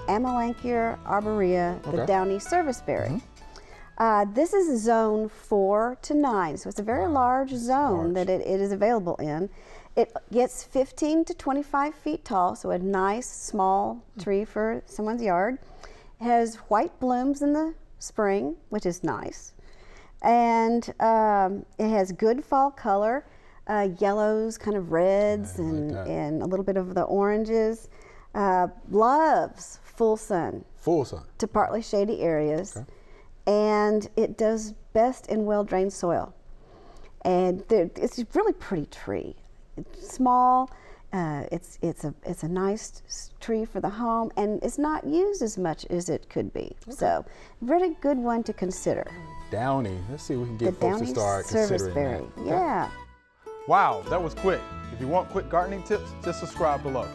Amelanchier arborea, the Okay. Downy Serviceberry. This is zone 4 to 9, so it's a very large zone that it is available in. It gets 15 to 25 feet tall, so a nice small tree for someone's yard. It has white blooms in the spring, which is nice. And it has good fall color, yellows, kind of reds, and a little bit of the oranges. Loves full sun. Full sun. To partly shady areas. Okay. And it does best in well-drained soil. And it's a really pretty tree. It's small. It's a nice tree for the home, and it's not used as much as it could be. Okay. So, really good one to consider. Downy. Let's see if we can get folks to start considering that. Okay. Yeah. Wow, that was quick. If you want quick gardening tips, just subscribe below.